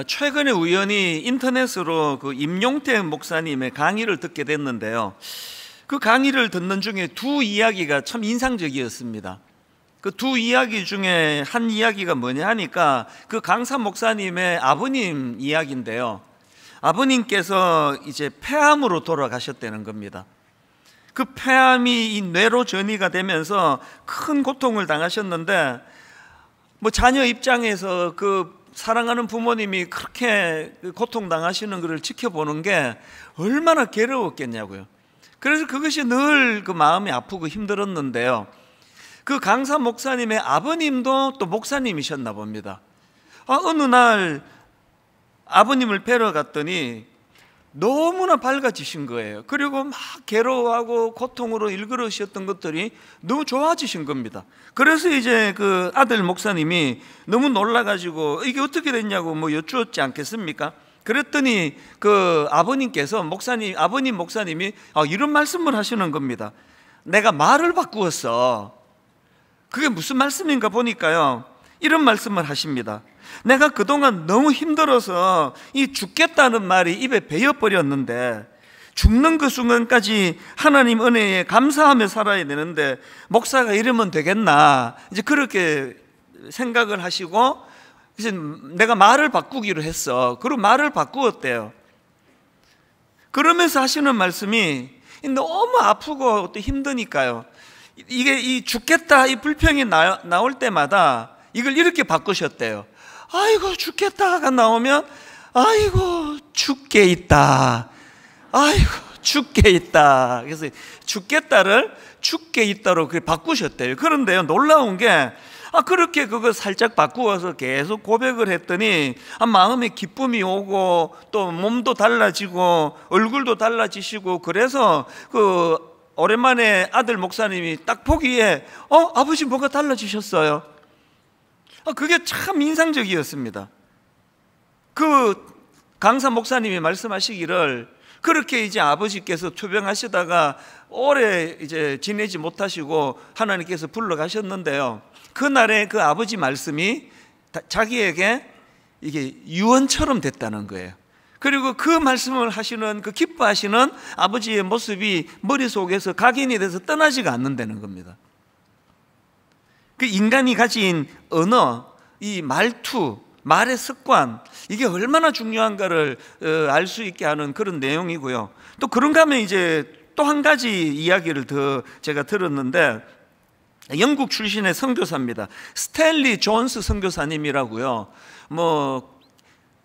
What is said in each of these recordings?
최근에 우연히 인터넷으로 그 임용태 목사님의 강의를 듣게 됐는데요. 그 강의를 듣는 중에 두 이야기가 참 인상적이었습니다. 그 두 이야기 중에 한 이야기가 뭐냐 하니까 그 강사 목사님의 아버님 이야기인데요. 아버님께서 이제 폐암으로 돌아가셨다는 겁니다. 그 폐암이 이 뇌로 전이가 되면서 큰 고통을 당하셨는데, 자녀 입장에서 그 사랑하는 부모님이 그렇게 고통당하시는 것을 지켜보는 게 얼마나 괴로웠겠냐고요. 그래서 그것이 늘 그 마음이 아프고 힘들었는데요. 그 강사 목사님의 아버님도 또 목사님이셨나 봅니다. 어느 날 아버님을 뵈러 갔더니 너무나 밝아지신 거예요. 그리고 막 괴로워하고 고통으로 일그러지셨던 것들이 너무 좋아지신 겁니다. 그래서 이제 그 아들 목사님이 너무 놀라가지고 이게 어떻게 됐냐고 여쭈었지 않겠습니까? 그랬더니 그 아버님께서 아버님 목사님이 이런 말씀을 하시는 겁니다. 내가 말을 바꾸었어. 그게 무슨 말씀인가 보니까요, 이런 말씀을 하십니다. 내가 그동안 너무 힘들어서 이 죽겠다는 말이 입에 배어버렸는데, 죽는 그 순간까지 하나님 은혜에 감사하며 살아야 되는데 목사가 이러면 되겠나, 이제 그렇게 생각을 하시고 이제 내가 말을 바꾸기로 했어. 그리고 말을 바꾸었대요. 그러면서 하시는 말씀이 너무 아프고 또 힘드니까요, 이게 이 죽겠다 이 불평이 나올 때마다 이걸 이렇게 바꾸셨대요. 아이고 죽겠다가 나오면 아이고 죽게 있다, 아이고 죽게 있다. 그래서 죽겠다를 죽게 있다로 그렇게 바꾸셨대요. 그런데요, 놀라운 게 그렇게 그거 살짝 바꾸어서 계속 고백을 했더니 마음에 기쁨이 오고 또 몸도 달라지고 얼굴도 달라지시고, 그래서 그 오랜만에 아들 목사님이 딱 보기에 아버지 뭐가 달라지셨어요. 그게 참 인상적이었습니다. 그 강사 목사님이 말씀하시기를 그렇게 이제 아버지께서 투병하시다가 오래 이제 지내지 못하시고 하나님께서 불러가셨는데요, 그날의 그 아버지 말씀이 자기에게 이게 유언처럼 됐다는 거예요. 그리고 그 말씀을 하시는, 그 기뻐하시는 아버지의 모습이 머릿속에서 각인이 돼서 떠나지가 않는다는 겁니다. 그 인간이 가진 언어, 이 말투, 말의 습관, 이게 얼마나 중요한가를 알 수 있게 하는 그런 내용이고요. 또 그런가 하면 이제 또 한 가지 이야기를 더 제가 들었는데, 영국 출신의 선교사입니다. 스탠리 존스 선교사님이라고요.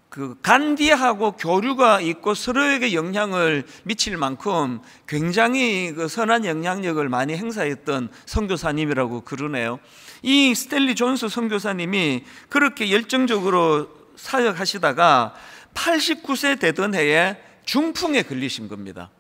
그 간디하고 교류가 있고 서로에게 영향을 미칠 만큼 굉장히 그 선한 영향력을 많이 행사했던 선교사님이라고 그러네요. 이 스탠리 존스 선교사님이 그렇게 열정적으로 사역하시다가 89세 되던 해에 중풍에 걸리신 겁니다.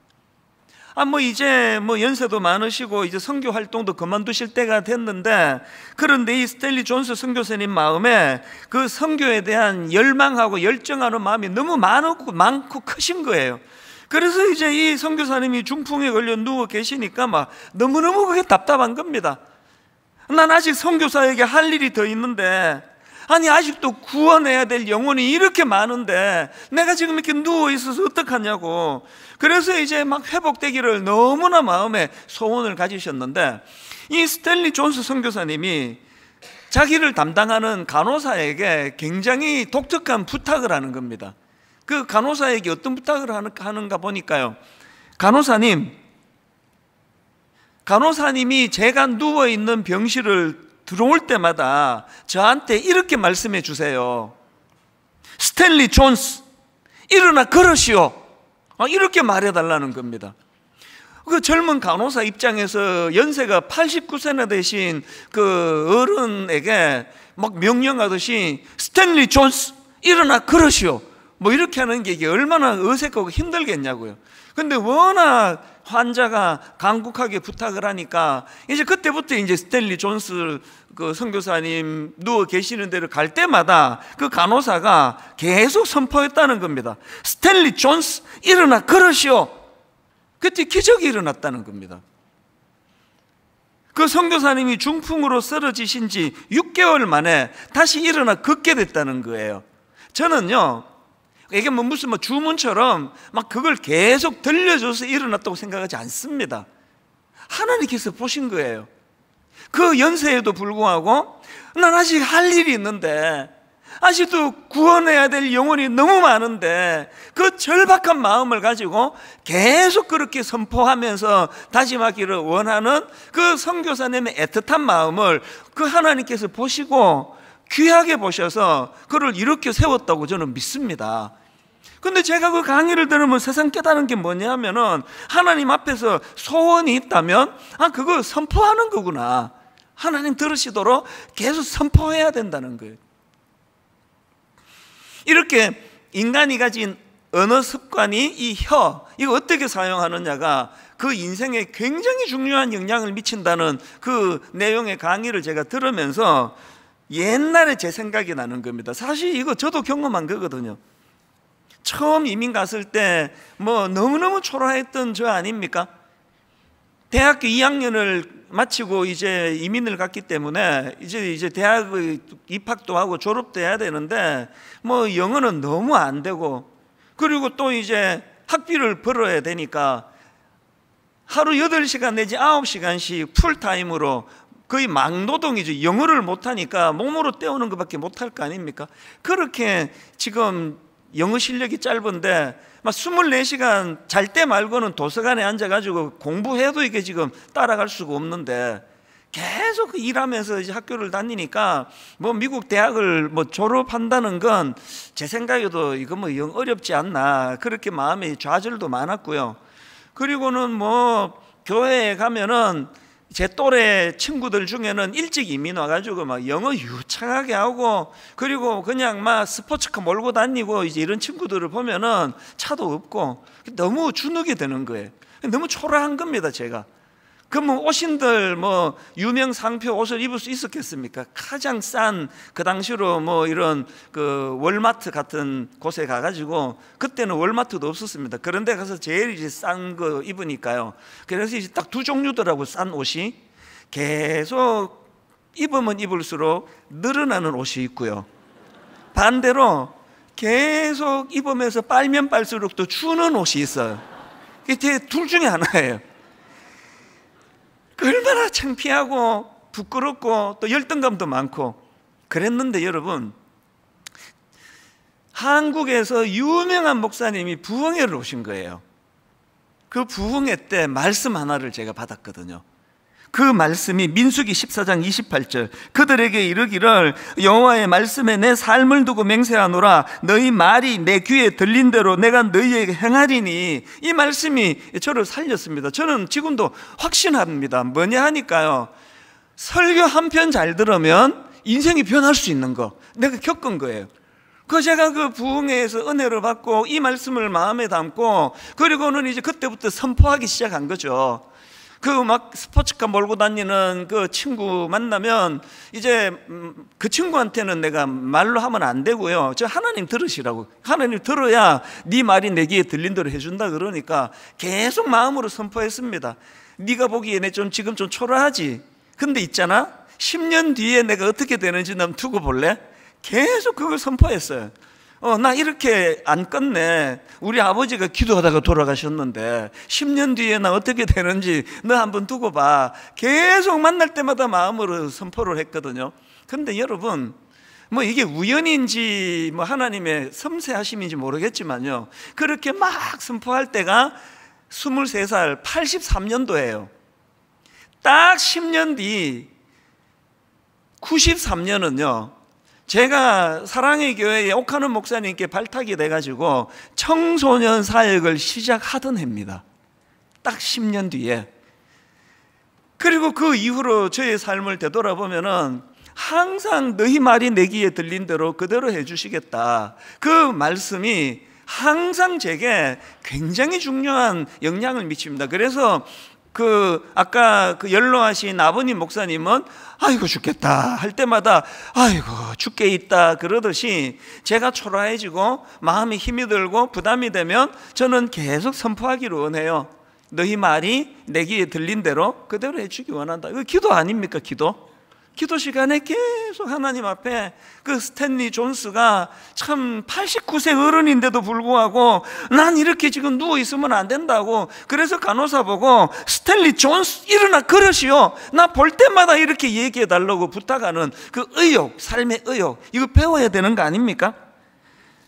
이제 연세도 많으시고 이제 선교 활동도 그만두실 때가 됐는데, 그런데 이 스탠리 존스 선교사님 마음에 그 선교에 대한 열망하고 열정하는 마음이 너무 많고 크신 거예요. 그래서 이제 이 선교사님이 중풍에 걸려 누워 계시니까 너무너무 그게 답답한 겁니다. 난 아직 선교사에게 할 일이 더 있는데, 아직도 구원해야 될 영혼이 이렇게 많은데 내가 지금 이렇게 누워 있어서 어떡하냐고. 그래서 이제 막 회복되기를 너무나 마음에 소원을 가지셨는데, 이 스탠리 존스 선교사님이 자기를 담당하는 간호사에게 굉장히 독특한 부탁을 하는 겁니다. 그 간호사에게 어떤 부탁을 하는가 보니까요, 간호사님이 제가 누워있는 병실을 들어올 때마다 저한테 이렇게 말씀해 주세요. 스탠리 존스, 일어나 걸으시오. 이렇게 말해달라는 겁니다. 그 젊은 간호사 입장에서 연세가 89세나 되신 그 어른에게 막 명령하듯이 스탠리 존스, 일어나 걸으시오, 이렇게 하는 게 이게 얼마나 어색하고 힘들겠냐고요. 근데 워낙 환자가 간곡하게 부탁을 하니까 이제 그때부터 이제 스탠리 존스 그 선교사님 누워 계시는 데를 갈 때마다 그 간호사가 계속 선포했다는 겁니다. 스탠리 존스, 일어나 걸으시오. 그때 기적이 일어났다는 겁니다. 그 선교사님이 중풍으로 쓰러지신 지 6개월 만에 다시 일어나 걷게 됐다는 거예요. 저는요, 이게 뭐 무슨 주문처럼 막 그걸 계속 들려줘서 일어났다고 생각하지 않습니다. 하나님께서 보신 거예요. 그 연세에도 불구하고 난 아직 할 일이 있는데, 아직도 구원해야 될 영혼이 너무 많은데, 그 절박한 마음을 가지고 계속 그렇게 선포하면서 다짐하기를 원하는 그 선교사님의 애틋한 마음을 그 하나님께서 보시고 귀하게 보셔서 그를 이렇게 세웠다고 저는 믿습니다. 근데 제가 그 강의를 들으면 세상 깨달은 게 뭐냐면은, 하나님 앞에서 소원이 있다면 그거 선포하는 거구나, 하나님 들으시도록 계속 선포해야 된다는 거예요. 이렇게 인간이 가진 언어 습관이 이 이거 어떻게 사용하느냐가 그 인생에 굉장히 중요한 영향을 미친다는 그 내용의 강의를 제가 들으면서 옛날에 제 생각이 나는 겁니다. 사실 이거 저도 경험한 거거든요. 처음 이민 갔을 때 너무너무 초라했던 저 아닙니까? 대학교 2학년을 마치고 이제 이민을 갔기 때문에 이제 대학의 입학도 하고 졸업도 해야 되는데 영어는 너무 안 되고, 그리고 또 이제 학비를 벌어야 되니까 하루 8시간 내지 9시간씩 풀타임으로 거의 막노동이죠. 영어를 못하니까 몸으로 때우는 것밖에 못할 거 아닙니까? 그렇게 지금 영어 실력이 짧은데 막 24시간 잘 때 말고는 도서관에 앉아가지고 공부해도 이게 지금 따라갈 수가 없는데, 계속 일하면서 이제 학교를 다니니까 미국 대학을 졸업한다는 건 제 생각에도 이거 영 어렵지 않나, 그렇게 마음의 좌절도 많았고요. 그리고는 교회에 가면은 제 또래 친구들 중에는 일찍 이민 와가지고 막 영어 유창하게 하고, 그리고 그냥 막 스포츠카 몰고 다니고 이제 이런 친구들을 보면은 차도 없고 너무 주눅이 드는 거예요. 너무 초라한 겁니다, 제가. 그럼 옷인들 유명 상표 옷을 입을 수 있었겠습니까? 가장 싼 그 당시로 이런 그 월마트 같은 곳에 가가지고, 그때는 월마트도 없었습니다. 그런데 가서 제일 이제 싼 거 입으니까요. 그래서 이제 딱 두 종류더라고, 싼 옷이. 계속 입으면 입을수록 늘어나는 옷이 있고요, 반대로 계속 입으면서 빨면 빨수록 또 주는 옷이 있어요. 이게 둘 중에 하나예요. 얼마나 창피하고 부끄럽고 또 열등감도 많고 그랬는데, 여러분, 한국에서 유명한 목사님이 부흥회를 오신 거예요. 그 부흥회 때 말씀 하나를 제가 받았거든요. 그 말씀이 민수기 14장 28절, 그들에게 이르기를 여호와의 말씀에 내 삶을 두고 맹세하노라, 너희 말이 내 귀에 들린 대로 내가 너희에게 행하리니. 이 말씀이 저를 살렸습니다. 저는 지금도 확신합니다. 뭐냐 하니까요, 설교 한 편 잘 들으면 인생이 변할 수 있는 거 내가 겪은 거예요. 제가 그 부흥회에서 은혜를 받고 이 말씀을 마음에 담고, 그리고는 이제 그때부터 선포하기 시작한 거죠. 막 스포츠카 몰고 다니는 그 친구 만나면 이제 그 친구한테는 내가 말로 하면 안 되고요, 저 하나님 들으시라고, 하나님 들어야 네 말이 내 귀에 들린 대로 해준다 그러니까 계속 마음으로 선포했습니다. 네가 보기에 지금 좀 초라하지? 근데 있잖아, 10년 뒤에 내가 어떻게 되는지 한번 두고 볼래? 계속 그걸 선포했어요. 나 이렇게 안 끝내. 우리 아버지가 기도하다가 돌아가셨는데 10년 뒤에 나 어떻게 되는지 너 한번 두고 봐. 계속 만날 때마다 마음으로 선포를 했거든요. 그런데 여러분, 이게 우연인지 하나님의 섬세하심인지 모르겠지만요, 그렇게 막 선포할 때가 23살 83년도예요 딱 10년 뒤 93년은요 제가 사랑의 교회에 옥하는 목사님께 발탁이 돼가지고 청소년 사역을 시작하던 해입니다. 딱 10년 뒤에. 그리고 그 이후로 저의 삶을 되돌아보면은 항상 너희 말이 내 귀에 들린 대로 그대로 해주시겠다, 그 말씀이 항상 제게 굉장히 중요한 영향을 미칩니다. 그래서 아까 연로하신 아버님 목사님은 아이고 죽겠다 할 때마다 아이고 죽게 있다 그러듯이, 제가 초라해지고 마음이 힘이 들고 부담이 되면 저는 계속 선포하기를 원해요. 너희 말이 내 귀에 들린 대로 그대로 해주기 원한다. 이거 기도 아닙니까? 기도. 기도 시간에 계속 하나님 앞에 그 스탠리 존스가 참 89세 어른인데도 불구하고 난 이렇게 지금 누워있으면 안 된다고, 그래서 간호사 보고 스탠리 존스 일어나 걸으시오, 나 볼 때마다 이렇게 얘기해 달라고 부탁하는 그 의욕, 삶의 의욕, 이거 배워야 되는 거 아닙니까?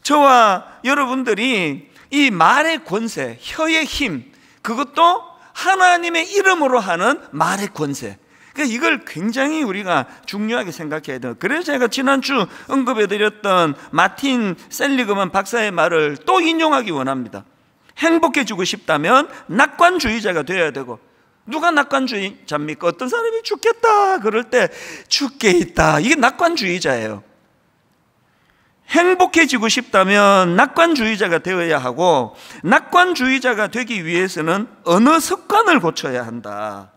저와 여러분들이 이 말의 권세, 혀의 힘, 그것도 하나님의 이름으로 하는 말의 권세, 이걸 굉장히 우리가 중요하게 생각해야 돼요. 그래서 제가 지난주 언급해드렸던 마틴 셀리그만 박사의 말을 또 인용하기 원합니다. 행복해지고 싶다면 낙관주의자가 되어야 되고, 누가 낙관주의자입니까? 어떤 사람이 죽겠다 그럴 때 죽게 있다, 이게 낙관주의자예요. 행복해지고 싶다면 낙관주의자가 되어야 하고, 낙관주의자가 되기 위해서는 언어 습관을 고쳐야 한다.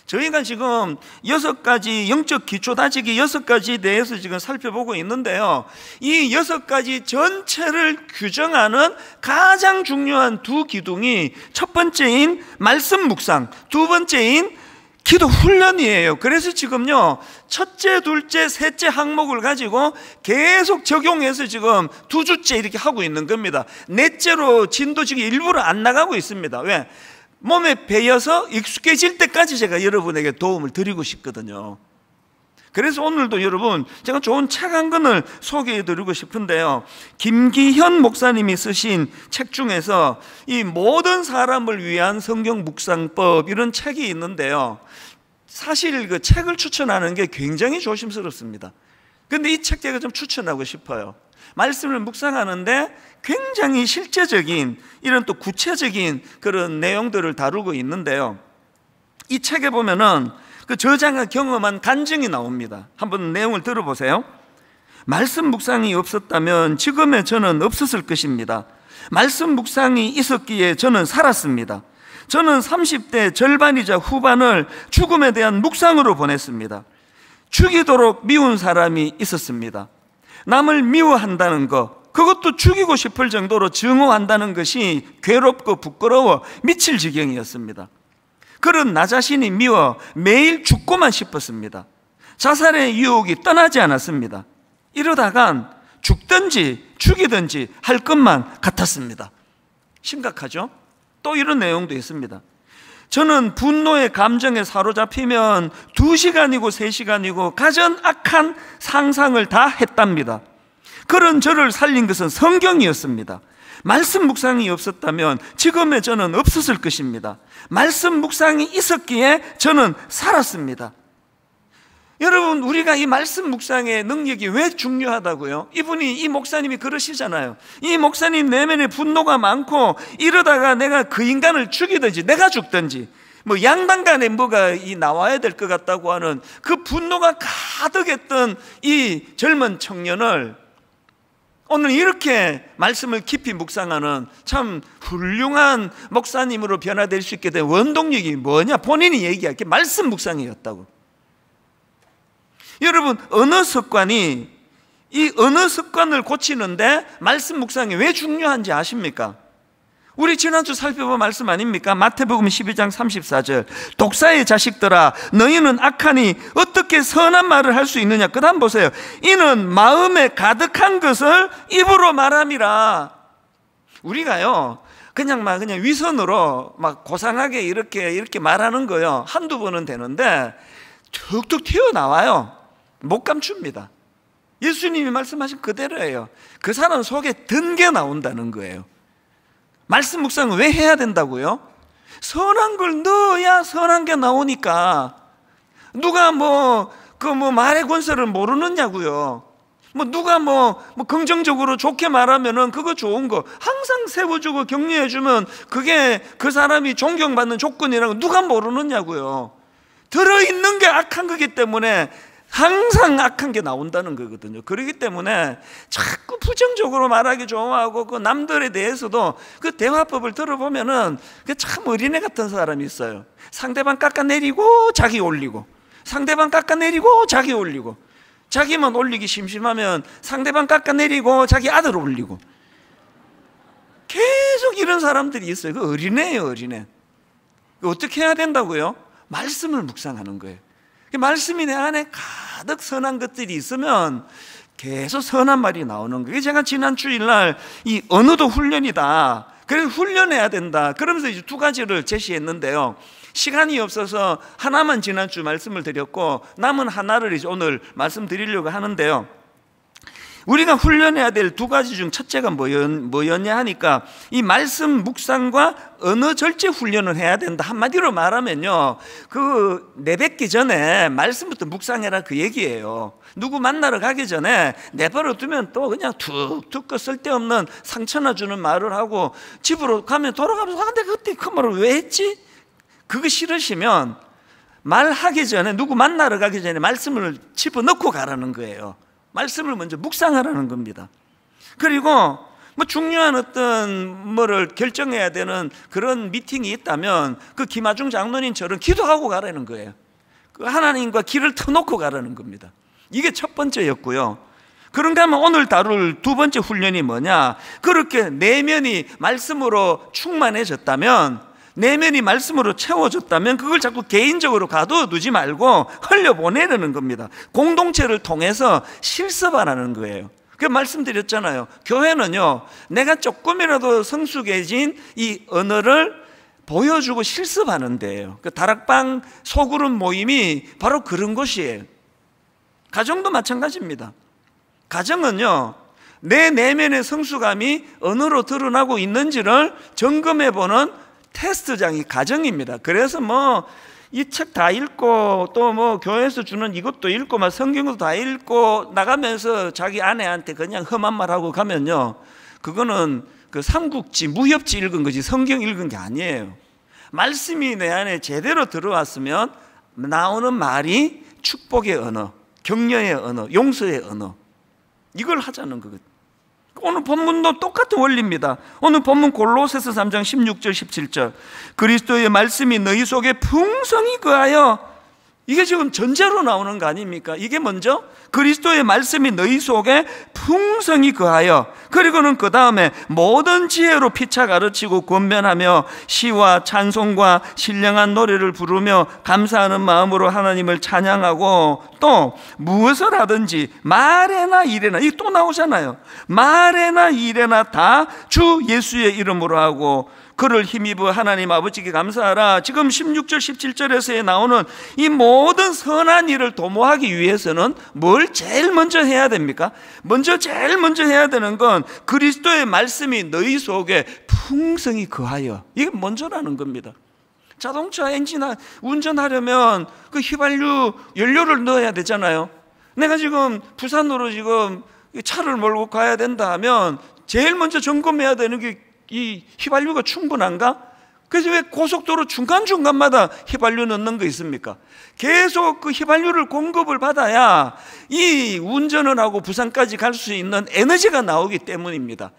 저희가 지금 6가지 영적 기초 다지기 6가지에 대해서 지금 살펴보고 있는데요, 이 6가지 전체를 규정하는 가장 중요한 두 기둥이 첫 번째인 말씀 묵상, 두 번째인 기도 훈련이에요. 그래서 지금요, 첫째, 둘째, 셋째 항목을 가지고 계속 적용해서 지금 2주째 이렇게 하고 있는 겁니다. 넷째로 진도 지금 일부러 안 나가고 있습니다. 왜? 몸에 배여서 익숙해질 때까지 제가 여러분에게 도움을 드리고 싶거든요. 그래서 오늘도 여러분, 제가 좋은 책 한 권을 소개해 드리고 싶은데요, 김기현 목사님이 쓰신 책 중에서 이 모든 사람을 위한 성경 묵상법, 이런 책이 있는데요, 사실 그 책을 추천하는 게 굉장히 조심스럽습니다. 그런데 이 책 제가 좀 추천하고 싶어요. 말씀을 묵상하는데 굉장히 실제적인, 이런 또 구체적인 그런 내용들을 다루고 있는데요, 이 책에 보면은 그 저자가 경험한 간증이 나옵니다. 한번 내용을 들어보세요. 말씀 묵상이 없었다면 지금의 저는 없었을 것입니다. 말씀 묵상이 있었기에 저는 살았습니다. 저는 30대 절반이자 후반을 죽음에 대한 묵상으로 보냈습니다. 죽이도록 미운 사람이 있었습니다. 남을 미워한다는 것, 그것도 죽이고 싶을 정도로 증오한다는 것이 괴롭고 부끄러워 미칠 지경이었습니다. 그런 나 자신이 미워 매일 죽고만 싶었습니다. 자살의 유혹이 떠나지 않았습니다. 이러다간 죽든지 죽이든지 할 것만 같았습니다. 심각하죠? 또 이런 내용도 있습니다. 저는 분노의 감정에 사로잡히면 2시간이고 3시간이고 가장 악한 상상을 다 했답니다. 그런 저를 살린 것은 성경이었습니다. 말씀 묵상이 없었다면 지금의 저는 없었을 것입니다. 말씀 묵상이 있었기에 저는 살았습니다. 여러분, 우리가 이 말씀 묵상의 능력이 왜 중요하다고요? 이 목사님이 그러시잖아요. 이 목사님 내면에 분노가 많고, 이러다가 내가 그 인간을 죽이든지 내가 죽든지 뭐 양당 간에 뭐가 나와야 될 것 같다고 하는 그 분노가 가득했던 이 젊은 청년을 오늘 이렇게 말씀을 깊이 묵상하는 참 훌륭한 목사님으로 변화될 수 있게 된 원동력이 뭐냐? 본인이 얘기할 게 말씀 묵상이었다고. 여러분, 언어 습관을 고치는데 말씀 묵상이 왜 중요한지 아십니까? 우리 지난주 살펴본 말씀 아닙니까? 마태복음 12장 34절, 독사의 자식들아 너희는 악하니 어떻게 선한 말을 할 수 있느냐. 그 다음 보세요. 이는 마음에 가득한 것을 입으로 말함이라. 우리가요 그냥 위선으로 고상하게 이렇게 말하는 거요, 한두 번은 되는데 툭툭 튀어나와요. 못 감춥니다. 예수님이 말씀하신 그대로예요. 그 사람 속에 든 게 나온다는 거예요. 말씀 묵상을 왜 해야 된다고요? 선한 걸 넣어야 선한 게 나오니까. 누가 말의 권세를 모르느냐고요. 누가 긍정적으로 좋게 말하면은 그거 좋은 거 항상 세워주고 격려해주면 그게 그 사람이 존경받는 조건이라고 누가 모르느냐고요. 들어있는 게 악한 거기 때문에 항상 악한 게 나온다는 거거든요. 그렇기 때문에 자꾸 부정적으로 말하기 좋아하고, 그 남들에 대해서도 그 대화법을 들어보면은 참 어린애 같은 사람이 있어요. 상대방 깎아내리고 자기 올리고, 상대방 깎아내리고 자기 올리고, 자기만 올리기 심심하면 상대방 깎아내리고 자기 아들 올리고, 계속 이런 사람들이 있어요. 그 어린애예요, 어린애. 어떻게 해야 된다고요? 말씀을 묵상하는 거예요. 말씀이 내 안에 가득 선한 것들이 있으면 계속 선한 말이 나오는 거예요. 제가 지난 주일날 이 언어도 훈련이다, 그래서 훈련해야 된다, 그러면서 이제 두 가지를 제시했는데요. 시간이 없어서 하나만 지난주 말씀을 드렸고 남은 하나를 이제 오늘 말씀드리려고 하는데요. 우리가 훈련해야 될 두 가지 중 첫째가 뭐였냐 하니까 이 말씀 묵상과 언어 절제 훈련을 해야 된다. 한마디로 말하면요, 그 내뱉기 전에 말씀부터 묵상해라, 그 얘기예요. 누구 만나러 가기 전에 내버려 두면 또 그냥 툭툭 쓸데없는 상처나 주는 말을 하고 집으로 가면 돌아가면서 내가 그때 그 말을 왜 했지? 그거 싫으시면 말하기 전에, 누구 만나러 가기 전에 말씀을 집어넣고 가라는 거예요. 말씀을 먼저 묵상하라는 겁니다. 그리고 뭐 중요한 어떤 뭐를 결정해야 되는 그런 미팅이 있다면 그 김하중 장로님처럼 기도하고 가라는 거예요. 그 하나님과 길을 터놓고 가라는 겁니다. 이게 첫 번째였고요. 그런가 하면 오늘 다룰 두 번째 훈련이 뭐냐, 그렇게 내면이 말씀으로 충만해졌다면, 내면이 말씀으로 채워졌다면 그걸 자꾸 개인적으로 가둬두지 말고 흘려보내려는 겁니다. 공동체를 통해서 실습하라는 거예요. 그 말씀드렸잖아요. 교회는요, 내가 조금이라도 성숙해진 이 언어를 보여주고 실습하는 데예요. 그 다락방 소그룹 모임이 바로 그런 곳이에요. 가정도 마찬가지입니다. 가정은요, 내 내면의 성숙함이 언어로 드러나고 있는지를 점검해보는 테스트장이 가정입니다. 그래서 뭐 이 책 다 읽고 또 뭐 교회에서 주는 이것도 읽고 막 성경도 다 읽고 나가면서 자기 아내한테 그냥 험한 말하고 가면요, 그거는 그 삼국지 무협지 읽은 거지 성경 읽은 게 아니에요. 말씀이 내 안에 제대로 들어왔으면 나오는 말이 축복의 언어, 격려의 언어, 용서의 언어, 이걸 하자는 거거든요. 오늘 본문도 똑같은 원리입니다. 오늘 본문 골로새서 3장 16절 17절, 그리스도의 말씀이 너희 속에 풍성히 거하여, 이게 지금 전제로 나오는 거 아닙니까? 이게 먼저 그리스도의 말씀이 너희 속에 풍성히 거하여, 그리고는 그 다음에 모든 지혜로 피차 가르치고 권면하며 시와 찬송과 신령한 노래를 부르며 감사하는 마음으로 하나님을 찬양하고, 또 무엇을 하든지 말에나 일에나, 이게 또 나오잖아요. 말에나 일에나 다 주 예수의 이름으로 하고 그를 힘입어 하나님 아버지께 감사하라. 지금 16절 17절에서 나오는 이 모든 선한 일을 도모하기 위해서는 뭘 제일 먼저 해야 됩니까? 제일 먼저 해야 되는 건 그리스도의 말씀이 너희 속에 풍성히 거하여, 이게 먼저라는 겁니다. 자동차 엔진 운전하려면 그 휘발유 연료를 넣어야 되잖아요. 내가 지금 부산으로 지금 차를 몰고 가야 된다 하면 제일 먼저 점검해야 되는 게 이 휘발유가 충분한가? 그래서 왜 고속도로 중간중간마다 휘발유 넣는 거 있습니까? 계속 그 휘발유를 공급을 받아야 이 운전을 하고 부산까지 갈 수 있는 에너지가 나오기 때문입니다.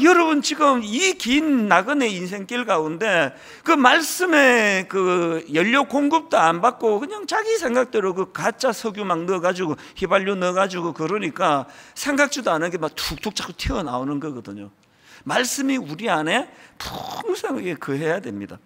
여러분, 지금 이 긴 나그네 인생길 가운데 그 말씀에 그 연료 공급도 안 받고 그냥 자기 생각대로 그 가짜 석유 막 넣어가지고 휘발유 넣어가지고 그러니까 생각지도 않은 게 막 툭툭 자꾸 튀어나오는 거거든요. 말씀이 우리 안에 풍성하게 거해야 됩니다.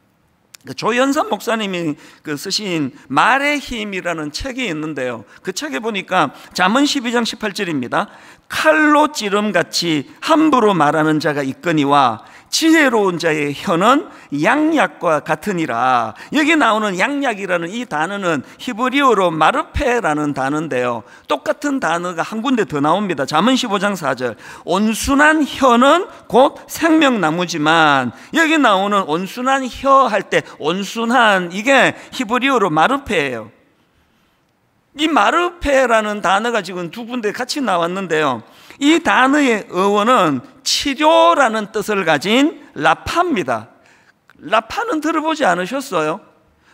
조연산 목사님이 쓰신 말의 힘이라는 책이 있는데요, 그 책에 보니까 잠언 12장 18절입니다. 칼로 찌름같이 함부로 말하는 자가 있거니와 지혜로운 자의 혀는 양약과 같으니라. 여기 나오는 양약이라는 이 단어는 히브리어로 마르페라는 단어인데요, 똑같은 단어가 한 군데 더 나옵니다. 잠언 15장 4절, 온순한 혀는 곧 생명나무지만, 여기 나오는 온순한 혀 할 때 온순한, 이게 히브리어로 마르페예요. 이 마르페라는 단어가 지금 두 군데 같이 나왔는데요, 이 단어의 어원은 치료라는 뜻을 가진 라파입니다. 라파는 들어보지 않으셨어요?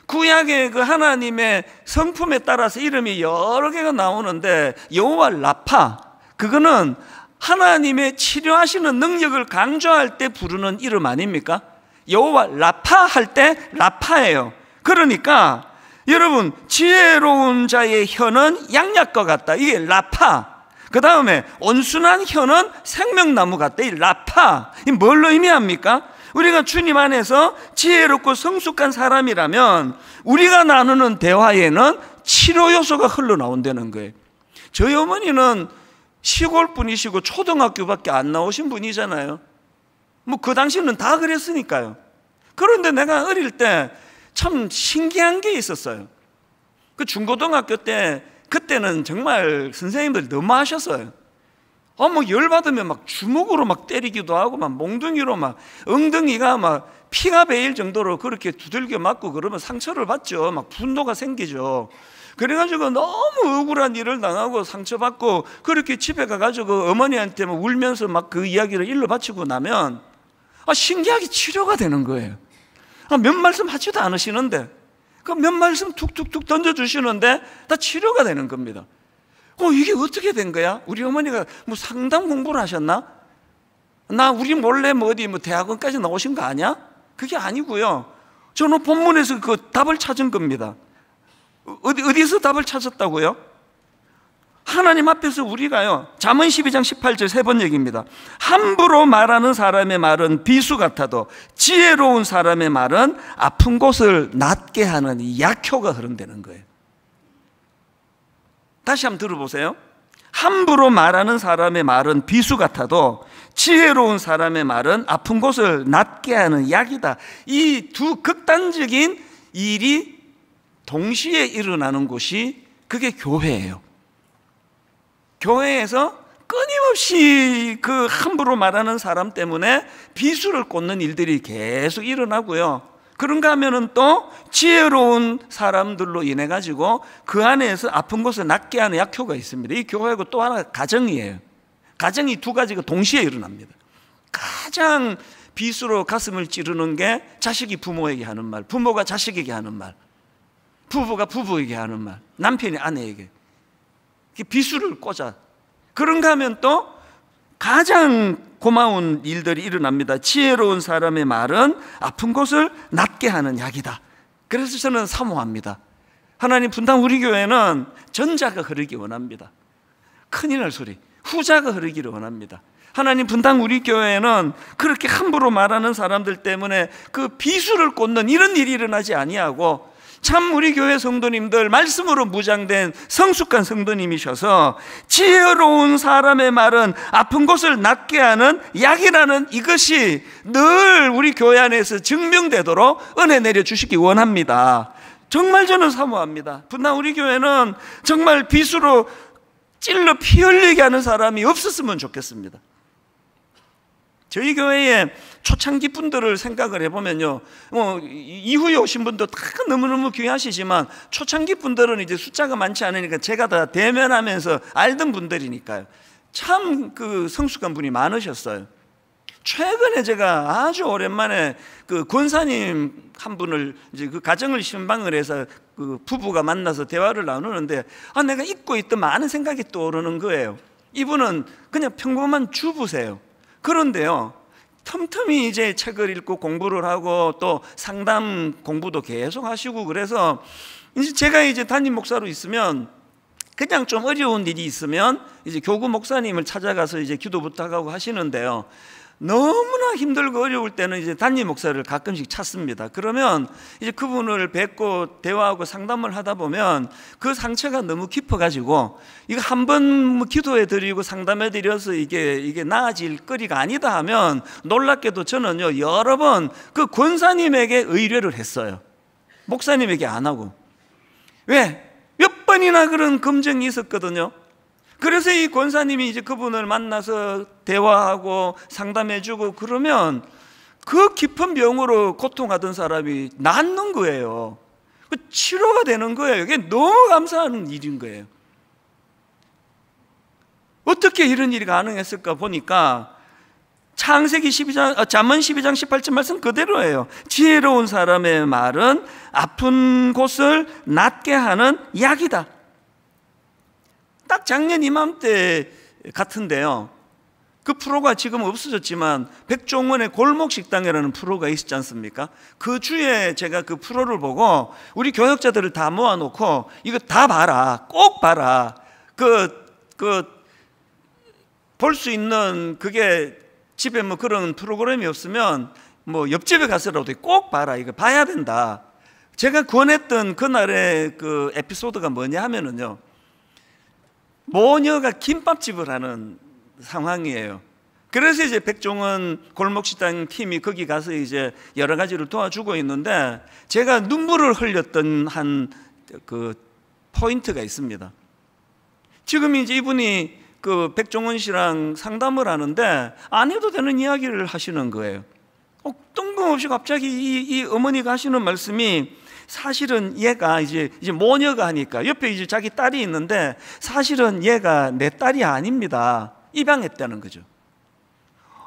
구약의 그 하나님의 성품에 따라서 이름이 여러 개가 나오는데 여호와 라파, 그거는 하나님의 치료하시는 능력을 강조할 때 부르는 이름 아닙니까? 여호와 라파 할 때 라파예요. 그러니까 여러분, 지혜로운 자의 혀는 양약과 같다, 이게 라파. 그 다음에 온순한 혀는 생명나무 같다, 이 라파. 이 뭘로 의미합니까? 우리가 주님 안에서 지혜롭고 성숙한 사람이라면 우리가 나누는 대화에는 치료 요소가 흘러나온다는 거예요. 저희 어머니는 시골 분이시고 초등학교밖에 안 나오신 분이잖아요. 뭐 그 당시는 다 그랬으니까요. 그런데 내가 어릴 때 참 신기한 게 있었어요. 그 중고등학교 때, 그때는 정말 선생님들이 너무 하셨어요. 뭐 열받으면 막 주먹으로 막 때리기도 하고, 막 몽둥이로 막 엉덩이가 막 피가 배일 정도로 그렇게 두들겨 맞고 그러면 상처를 받죠. 막 분노가 생기죠. 그래가지고 너무 억울한 일을 당하고 상처받고 그렇게 집에 가가지고 어머니한테 막 울면서 막 그 이야기를 일러 바치고 나면 신기하게 치료가 되는 거예요. 몇 말씀 하지도 않으시는데 그 몇 말씀 툭툭툭 던져주시는데 다 치료가 되는 겁니다. 이게 어떻게 된 거야? 우리 어머니가 뭐 상담 공부를 하셨나? 우리 몰래 어디 대학원까지 나오신 거 아니야? 그게 아니고요. 저는 본문에서 그 답을 찾은 겁니다. 어디서 답을 찾았다고요? 하나님 앞에서 우리가요, 잠언 12장 18절 3번 얘기입니다. 함부로 말하는 사람의 말은 비수 같아도 지혜로운 사람의 말은 아픈 곳을 낫게 하는 이 약효가 흐른다는 거예요. 다시 한번 들어보세요. 함부로 말하는 사람의 말은 비수 같아도 지혜로운 사람의 말은 아픈 곳을 낫게 하는 약이다. 이 두 극단적인 일이 동시에 일어나는 곳이 그게 교회예요. 교회에서 끊임없이 그 함부로 말하는 사람 때문에 비수를 꽂는 일들이 계속 일어나고요. 그런가 하면은 또 지혜로운 사람들로 인해 가지고 그 안에서 아픈 곳을 낫게 하는 약효가 있습니다. 이 교회고 또 하나 가정이에요. 가정이 두 가지가 동시에 일어납니다. 가장 비수로 가슴을 찌르는 게 자식이 부모에게 하는 말, 부모가 자식에게 하는 말, 부부가 부부에게 하는 말, 남편이 아내에게 비수를 꽂아. 그런가 하면 또 가장 고마운 일들이 일어납니다. 지혜로운 사람의 말은 아픈 곳을 낫게 하는 약이다. 그래서 저는 사모합니다. 하나님 분당 우리 교회는 전자가 흐르기 원합니다. 큰일 날 소리, 후자가 흐르기를 원합니다. 하나님 분당 우리 교회에는 그렇게 함부로 말하는 사람들 때문에 그 비수를 꽂는 이런 일이 일어나지 아니하고 참 우리 교회 성도님들 말씀으로 무장된 성숙한 성도님이셔서 지혜로운 사람의 말은 아픈 곳을 낫게 하는 약이라는 이것이 늘 우리 교회 안에서 증명되도록 은혜 내려주시기 원합니다. 정말 저는 사모합니다. 분당 우리 교회는 정말 비수로 찔러 피 흘리게 하는 사람이 없었으면 좋겠습니다. 저희 교회에 초창기 분들을 생각을 해보면요, 이후에 오신 분도 다 너무너무 귀하시지만 초창기 분들은 이제 숫자가 많지 않으니까 제가 다 대면하면서 알던 분들이니까요. 참 그 성숙한 분이 많으셨어요. 최근에 제가 아주 오랜만에 그 권사님 한 분을 이제 그 가정을 신방을 해서 그 부부가 만나서 대화를 나누는데 내가 잊고 있던 많은 생각이 떠오르는 거예요. 이분은 그냥 평범한 주부세요. 그런데요, 틈틈이 이제 책을 읽고 공부를 하고 또 상담 공부도 계속 하시고 그래서 이제 제가 이제 담임 목사로 있으면 그냥 좀 어려운 일이 있으면 이제 교구 목사님을 찾아가서 이제 기도 부탁하고 하시는데요. 너무나 힘들고 어려울 때는 이제 담임 목사를 가끔씩 찾습니다. 그러면 이제 그분을 뵙고 대화하고 상담을 하다 보면 그 상처가 너무 깊어가지고 이거 한번 기도해 드리고 상담해 드려서 이게 나아질 거리가 아니다 하면 놀랍게도 저는요 여러 번 그 권사님에게 의뢰를 했어요. 목사님에게 안 하고. 왜? 몇 번이나 그런 검증이 있었거든요. 그래서 이 권사님이 이제 그분을 만나서 대화하고 상담해주고 그러면 그 깊은 병으로 고통하던 사람이 낫는 거예요. 치료가 되는 거예요. 이게 너무 감사한 일인 거예요. 어떻게 이런 일이 가능했을까 보니까 창세기 12장, 잠언 12장 18절 말씀 그대로예요. 지혜로운 사람의 말은 아픈 곳을 낫게 하는 약이다. 딱 작년 이맘때 같은데요, 그 프로가 지금 없어졌지만 백종원의 골목식당이라는 프로가 있었지 않습니까? 그 주에 제가 그 프로를 보고 우리 교역자들을 다 모아놓고 이거 다 봐라, 꼭 봐라. 볼 수 있는 그게 집에 뭐 그런 프로그램이 없으면 뭐 옆집에 가서라도 꼭 봐라, 이거 봐야 된다. 제가 구원했던 그날의 그 에피소드가 뭐냐 하면은요, 모녀가 김밥집을 하는 상황이에요. 그래서 이제 백종원 골목식당 팀이 거기 가서 이제 여러 가지를 도와주고 있는데, 제가 눈물을 흘렸던 한 그 포인트가 있습니다. 지금 이제 이분이 그 백종원 씨랑 상담을 하는데 안 해도 되는 이야기를 하시는 거예요. 뜬금없이 갑자기 이 어머니가 하시는 말씀이, 사실은 얘가 이제 모녀가 하니까 옆에 이제 자기 딸이 있는데, 사실은 얘가 내 딸이 아닙니다. 입양했다는 거죠.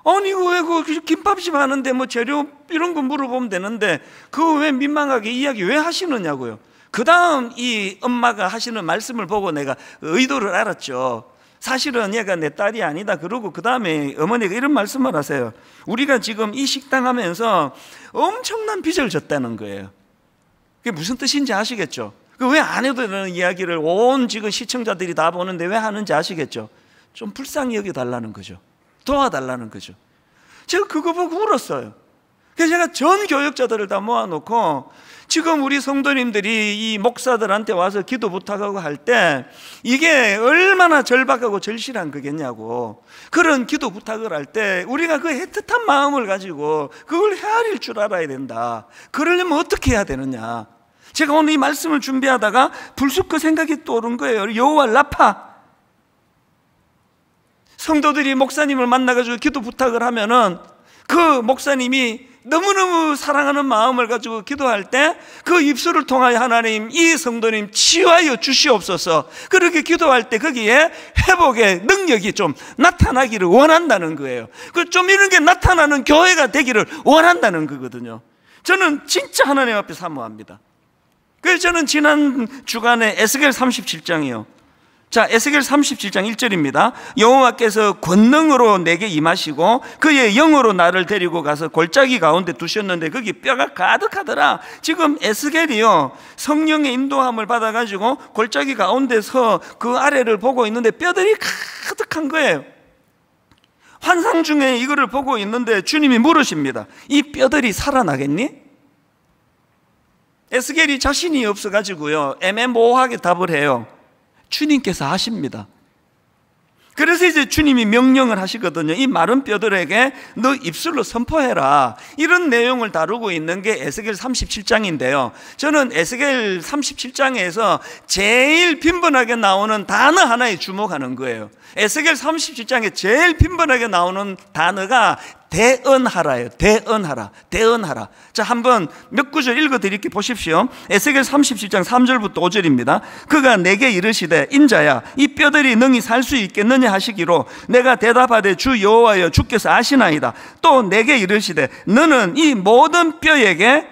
아니 왜 그 김밥집 하는데 뭐 재료 이런 거 물어보면 되는데 그거 왜 민망하게 이야기 왜 하시느냐고요. 그 다음 이 엄마가 하시는 말씀을 보고 내가 의도를 알았죠. 사실은 얘가 내 딸이 아니다. 그러고 그 다음에 어머니가 이런 말씀을 하세요. 우리가 지금 이 식당 하면서 엄청난 빚을 졌다는 거예요. 그게 무슨 뜻인지 아시겠죠? 왜 안 해도 되는 이야기를 온 지금 시청자들이 다 보는데 왜 하는지 아시겠죠? 좀 불쌍히 여겨달라는 거죠. 도와달라는 거죠. 제가 그거 보고 울었어요. 그래서 제가 전 교역자들을 다 모아놓고, 지금 우리 성도님들이 이 목사들한테 와서 기도 부탁하고 할 때 이게 얼마나 절박하고 절실한 거겠냐고, 그런 기도 부탁을 할 때 우리가 그 애틋한 마음을 가지고 그걸 헤아릴 줄 알아야 된다. 그러려면 어떻게 해야 되느냐. 제가 오늘 이 말씀을 준비하다가 불쑥 그 생각이 떠오른 거예요. 여호와 라파, 성도들이 목사님을 만나가지고 기도 부탁을 하면은 그 목사님이 너무너무 사랑하는 마음을 가지고 기도할 때 그 입술을 통하여 하나님, 이 성도님 치유하여 주시옵소서, 그렇게 기도할 때 거기에 회복의 능력이 좀 나타나기를 원한다는 거예요. 그 좀 이런 게 나타나는 교회가 되기를 원한다는 거거든요. 저는 진짜 하나님 앞에 사모합니다. 그래서 저는 지난 주간에 에스겔 37장이요. 자, 에스겔 37장 1절입니다. 여호와께서 권능으로 내게 임하시고 그의 영으로 나를 데리고 가서 골짜기 가운데 두셨는데 거기 뼈가 가득하더라. 지금 에스겔이요, 성령의 인도함을 받아가지고 골짜기 가운데서 그 아래를 보고 있는데 뼈들이 가득한 거예요. 환상 중에 이거를 보고 있는데 주님이 물으십니다. 이 뼈들이 살아나겠니? 에스겔이 자신이 없어가지고요, 애매모호하게 답을 해요. 주님께서 하십니다. 그래서 이제 주님이 명령을 하시거든요. 이 마른 뼈들에게 너 입술로 선포해라. 이런 내용을 다루고 있는 게 에스겔 37장인데요. 저는 에스겔 37장에서 제일 빈번하게 나오는 단어 하나에 주목하는 거예요. 에스겔 37장에 제일 빈번하게 나오는 단어가 대언하라예요. 대언하라. 자, 한번 몇 구절 읽어드릴게 보십시오. 에스겔 37장 3절부터 5절입니다. 그가 내게 이르시되 인자야, 이 뼈들이 능히 살 수 있겠느냐 하시기로 내가 대답하되 주 여호와여, 주께서 아시나이다. 또 내게 이르시되 너는 이 모든 뼈에게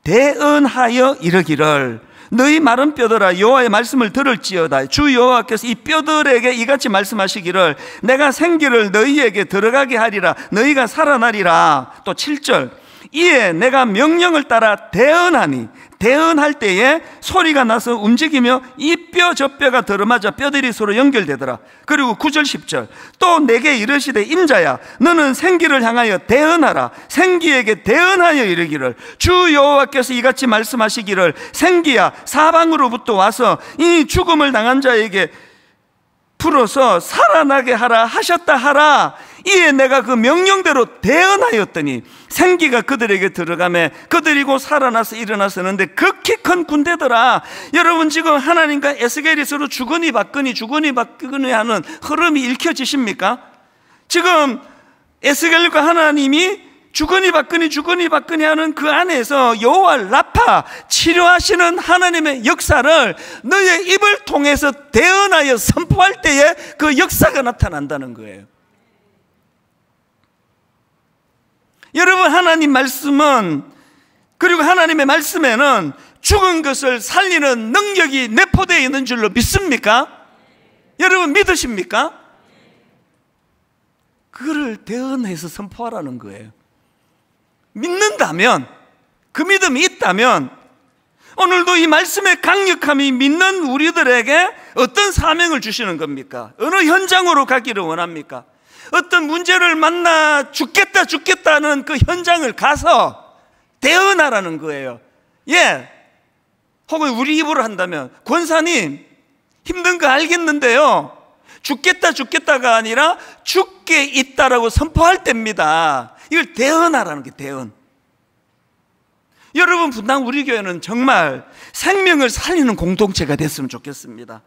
대언하여 이르기를 너희 마른 뼈들아 여호와의 말씀을 들을지어다. 주 여호와께서 이 뼈들에게 이같이 말씀하시기를 내가 생기를 너희에게 들어가게 하리라. 너희가 살아나리라. 또 7절, 이에 내가 명령을 따라 대언하니 대언할 때에 소리가 나서 움직이며 이 뼈 저 뼈가 들어맞아 뼈들이 서로 연결되더라. 그리고 9절 10절, 또 내게 이르시되 인자야, 너는 생기를 향하여 대언하라. 생기에게 대언하여 이르기를 주 여호와께서 이같이 말씀하시기를 생기야, 사방으로부터 와서 이 죽음을 당한 자에게 풀어서 살아나게 하라 하셨다 하라. 이에 내가 그 명령대로 대언하였더니 생기가 그들에게 들어가매 그들이 곧 살아나서 일어나서는데 극히 큰 군대더라. 여러분, 지금 하나님과 에스겔이 서로 주거니 받거니 하는 흐름이 읽혀지십니까? 지금 에스겔과 하나님이 주거니 받거니 하는 그 안에서 여호와 라파, 치료하시는 하나님의 역사를 너의 입을 통해서 대언하여 선포할 때에 그 역사가 나타난다는 거예요. 여러분, 하나님 말씀은, 그리고 하나님의 말씀에는 죽은 것을 살리는 능력이 내포되어 있는 줄로 믿습니까? 여러분, 믿으십니까? 그거를 대언해서 선포하라는 거예요. 믿는다면, 그 믿음이 있다면 오늘도 이 말씀의 강력함이 믿는 우리들에게 어떤 사명을 주시는 겁니까? 어느 현장으로 가기를 원합니까? 어떤 문제를 만나 죽겠다는 그 현장을 가서 대언하라는 거예요. 예, 혹은 우리 입으로 한다면, 권사님 힘든 거 알겠는데요, 죽겠다가 아니라 죽게 있다라고 선포할 때입니다. 이걸 대언하라는 게 대언. 여러분, 분당 우리 교회는 정말 생명을 살리는 공동체가 됐으면 좋겠습니다.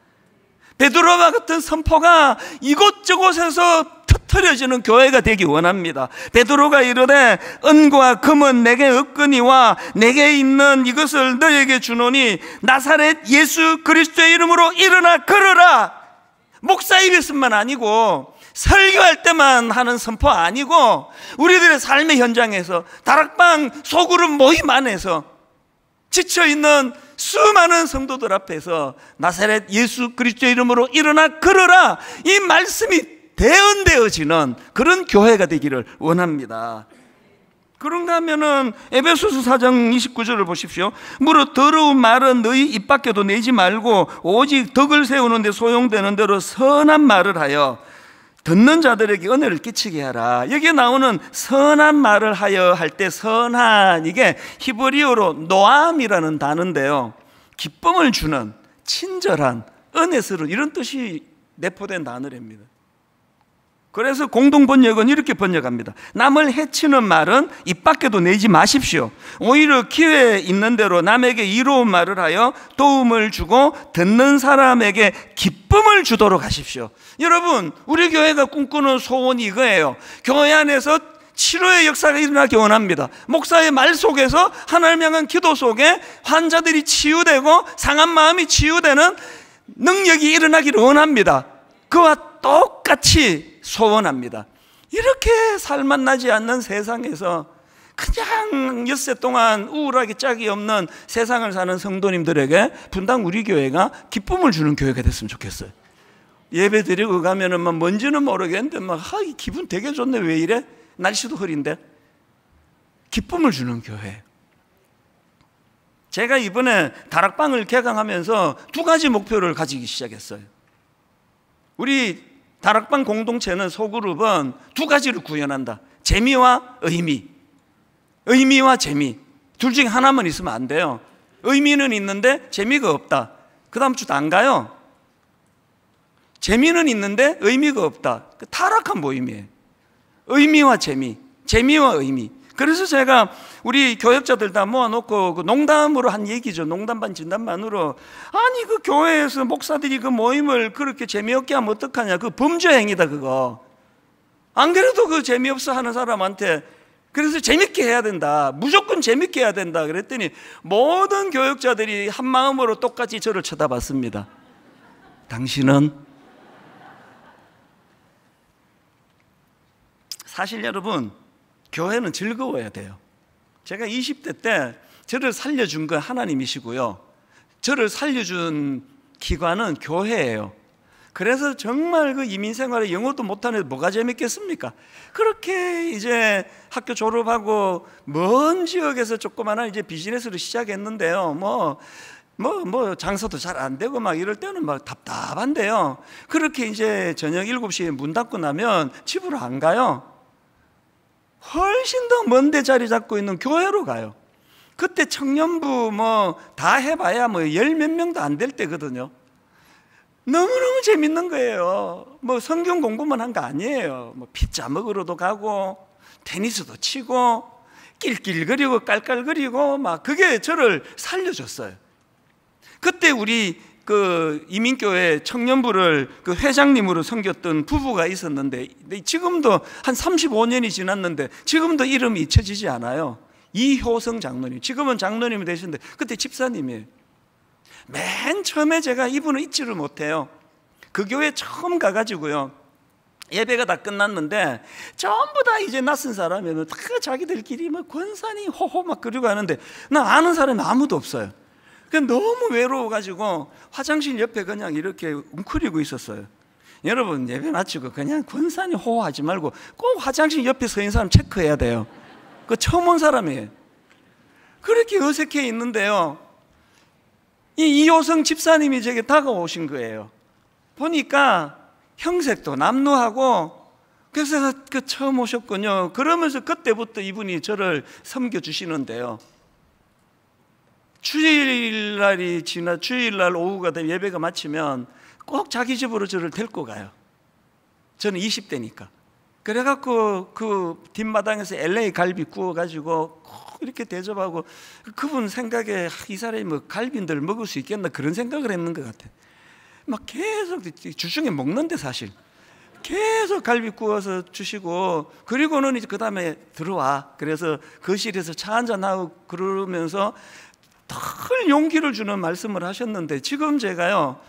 베드로와 같은 선포가 이곳저곳에서 터뜨려지는 교회가 되기 원합니다. 베드로가 이르되 은과 금은 내게 없거니와 내게 있는 이것을 너에게 주노니 나사렛 예수 그리스도의 이름으로 일어나 걸어라. 목사의 것만 아니고 설교할 때만 하는 선포 아니고 우리들의 삶의 현장에서 다락방 소그룹 모임 안에서 지쳐있는 수많은 성도들 앞에서 나사렛 예수 그리스도의 이름으로 일어나 걸어라, 이 말씀이 대언되어지는 그런 교회가 되기를 원합니다. 그런가 하면은 에베소서 4장 29절을 보십시오. 무릇 더러운 말은 너희 입 밖에도 내지 말고 오직 덕을 세우는 데 소용되는 대로 선한 말을 하여 듣는 자들에게 은혜를 끼치게 하라. 여기에 나오는 선한 말을 하여 할 때 선한, 이게 히브리어로 노암이라는 단어인데요, 기쁨을 주는, 친절한, 은혜스러운, 이런 뜻이 내포된 단어랍니다. 그래서 공동번역은 이렇게 번역합니다. 남을 해치는 말은 입 밖에도 내지 마십시오. 오히려 기회 있는 대로 남에게 이로운 말을 하여 도움을 주고 듣는 사람에게 기쁨을 주도록 하십시오. 여러분, 우리 교회가 꿈꾸는 소원이 이거예요. 교회 안에서 치료의 역사가 일어나기 원합니다. 목사의 말 속에서 하나님 향한 기도 속에 환자들이 치유되고 상한 마음이 치유되는 능력이 일어나기를 원합니다. 그와 똑같이 소원합니다. 이렇게 살맛 나지 않는 세상에서 그냥 엿새 동안 우울하게 짝이 없는 세상을 사는 성도님들에게 분당 우리 교회가 기쁨을 주는 교회가 됐으면 좋겠어요. 예배 드리고 가면은 막 뭔지는 모르겠는데 막 기분 되게 좋네, 왜 이래? 날씨도 흐린데. 기쁨을 주는 교회. 제가 이번에 다락방을 개강하면서 두 가지 목표를 가지기 시작했어요. 우리 다락방 공동체는, 소그룹은 두 가지를 구현한다. 재미와 의미. 의미와 재미. 둘 중에 하나만 있으면 안 돼요. 의미는 있는데 재미가 없다. 그 다음 주도 안 가요. 재미는 있는데 의미가 없다. 타락한 모임이에요. 의미와 재미, 재미와 의미. 그래서 제가 우리 교역자들 다 모아놓고 그 농담으로 한 얘기죠. 농담 반 진담반으로, 아니 그 교회에서 목사들이 그 모임을 그렇게 재미없게 하면 어떡하냐, 그 범죄 행위다 그거. 안 그래도 그 재미없어 하는 사람한테 그래서 재밌게 해야 된다, 무조건 재밌게 해야 된다 그랬더니 모든 교역자들이 한 마음으로 똑같이 저를 쳐다봤습니다. 당신은? 사실 여러분, 교회는 즐거워야 돼요. 제가 20대 때 저를 살려준 건 하나님이시고요, 저를 살려준 기관은 교회예요. 그래서 정말 그 이민생활에 영어도 못하는 뭐가 재밌겠습니까? 그렇게 이제 학교 졸업하고 먼 지역에서 조그마한 이제 비즈니스를 시작했는데요, 장사도 잘 안 되고 막 이럴 때는 막 답답한데요, 그렇게 이제 저녁 7시에 문 닫고 나면 집으로 안 가요. 훨씬 더 먼 데 자리 잡고 있는 교회로 가요. 그때 청년부 다 해봐야 열 몇 명도 안 될 때거든요. 너무너무 재밌는 거예요. 성경 공부만 한 거 아니에요. 피자 먹으러도 가고 테니스도 치고 낄낄거리고 깔깔거리고 막, 그게 저를 살려줬어요. 그때 우리 그 이민교회 청년부를 그 회장님으로 섬겼던 부부가 있었는데, 지금도 한 35년이 지났는데 지금도 이름이 잊혀지지 않아요. 이효성 장로님. 지금은 장로님이 되셨는데 그때 집사님이에요. 맨 처음에 제가 이분을 잊지를 못해요. 그 교회 처음 가가지고요, 예배가 다 끝났는데 전부 다 이제 낯선 사람이면 다 자기들끼리 권사님 호호 막 그러고 하는데 나 아는 사람이 아무도 없어요. 너무 외로워가지고 화장실 옆에 그냥 이렇게 웅크리고 있었어요. 여러분, 예배 마치고 그냥 권사님 호호하지 말고 꼭 화장실 옆에 서 있는 사람 체크해야 돼요. 그 처음 온 사람이에요. 그렇게 어색해 있는데요, 이 이호성 집사님이 제게 다가오신 거예요. 보니까 형색도 남루하고, 그래서 그 처음 오셨군요. 그러면서 그때부터 이분이 저를 섬겨주시는데요, 주일날이 지나 주일날 오후가 되면 예배가 마치면 꼭 자기 집으로 저를 데리고 가요. 저는 20대니까. 그래갖고 그 뒷마당에서 LA 갈비 구워가지고 꼭 이렇게 대접하고, 그분 생각에 이 사람이 뭐 갈비들 먹을 수 있겠나 그런 생각을 했는 것 같아요. 막 계속 주중에 먹는데 사실 계속 갈비 구워서 주시고, 그리고는 이제 그 다음에 들어와. 그래서 거실에서 차 한잔하고 그러면서 큰 용기를 주는 말씀을 하셨는데, 지금 제가요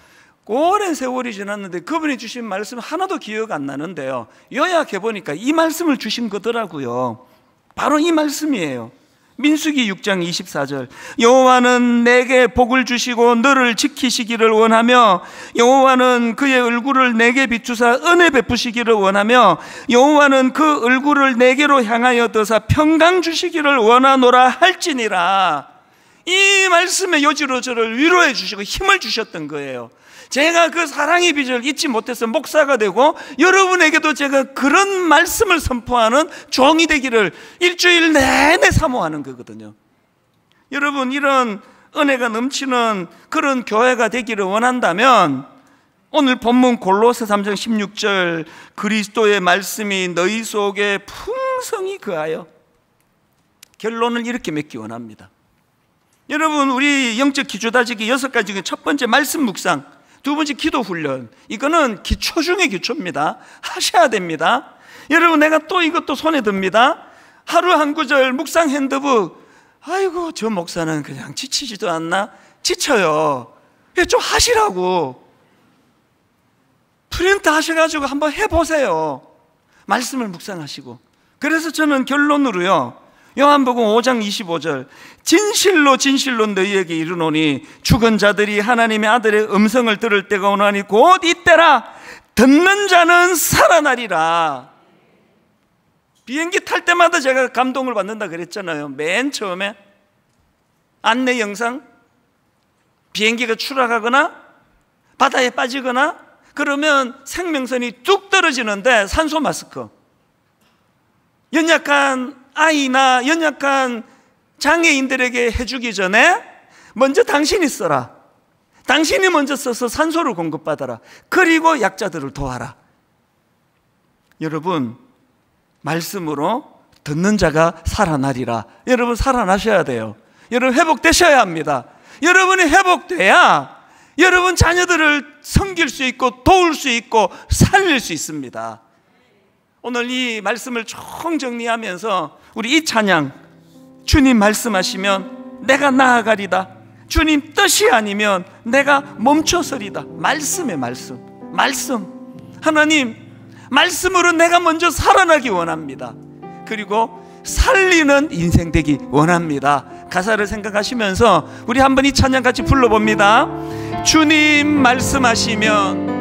오랜 세월이 지났는데 그분이 주신 말씀 하나도 기억 안 나는데요, 요약해 보니까 이 말씀을 주신 거더라고요. 바로 이 말씀이에요. 민수기 6장 24절, 여호와는 내게 복을 주시고 너를 지키시기를 원하며, 여호와는 그의 얼굴을 내게 비추사 은혜 베푸시기를 원하며, 여호와는 그 얼굴을 내게로 향하여 드사 평강 주시기를 원하노라 할지니라. 이 말씀에 요지로 저를 위로해 주시고 힘을 주셨던 거예요. 제가 그 사랑의 빚을 잊지 못해서 목사가 되고, 여러분에게도 제가 그런 말씀을 선포하는 종이 되기를 일주일 내내 사모하는 거거든요. 여러분, 이런 은혜가 넘치는 그런 교회가 되기를 원한다면 오늘 본문 골로새 3장 16절, 그리스도의 말씀이 너희 속에 풍성히 거하여. 결론을 이렇게 맺기 원합니다. 여러분, 우리 영적 기초다지기 6가지 중에 첫 번째 말씀 묵상, 두 번째 기도 훈련, 이거는 기초 중의 기초입니다. 하셔야 됩니다. 여러분, 내가 또 이것도 손에 듭니다. 하루 한 구절 묵상 핸드북. 아이고, 저 목사는 그냥 지치지도 않나? 지쳐요. 좀 하시라고. 프린트 하셔가지고 한번 해보세요. 말씀을 묵상하시고. 그래서 저는 결론으로요, 요한복음 5장 25절, 진실로 진실로 너희에게 이르노니 죽은 자들이 하나님의 아들의 음성을 들을 때가 오나니 곧 이때라. 듣는 자는 살아나리라. 비행기 탈 때마다 제가 감동을 받는다 그랬잖아요. 맨 처음에 안내 영상, 비행기가 추락하거나 바다에 빠지거나 그러면 생명선이 뚝 떨어지는데 산소 마스크, 연약한 아이나 연약한 장애인들에게 해주기 전에 먼저 당신이 써라. 당신이 먼저 써서 산소를 공급받아라. 그리고 약자들을 도와라. 여러분, 말씀으로 듣는 자가 살아나리라. 여러분, 살아나셔야 돼요. 여러분, 회복되셔야 합니다. 여러분이 회복돼야 여러분 자녀들을 섬길 수 있고 도울 수 있고 살릴 수 있습니다. 오늘 이 말씀을 총 정리하면서 우리 이 찬양, 주님 말씀하시면 내가 나아가리다, 주님 뜻이 아니면 내가 멈춰서리다. 말씀의 말씀. 하나님, 말씀으로 내가 먼저 살아나기 원합니다. 그리고 살리는 인생 되기 원합니다. 가사를 생각하시면서 우리 한번 이 찬양 같이 불러봅니다. 주님 말씀하시면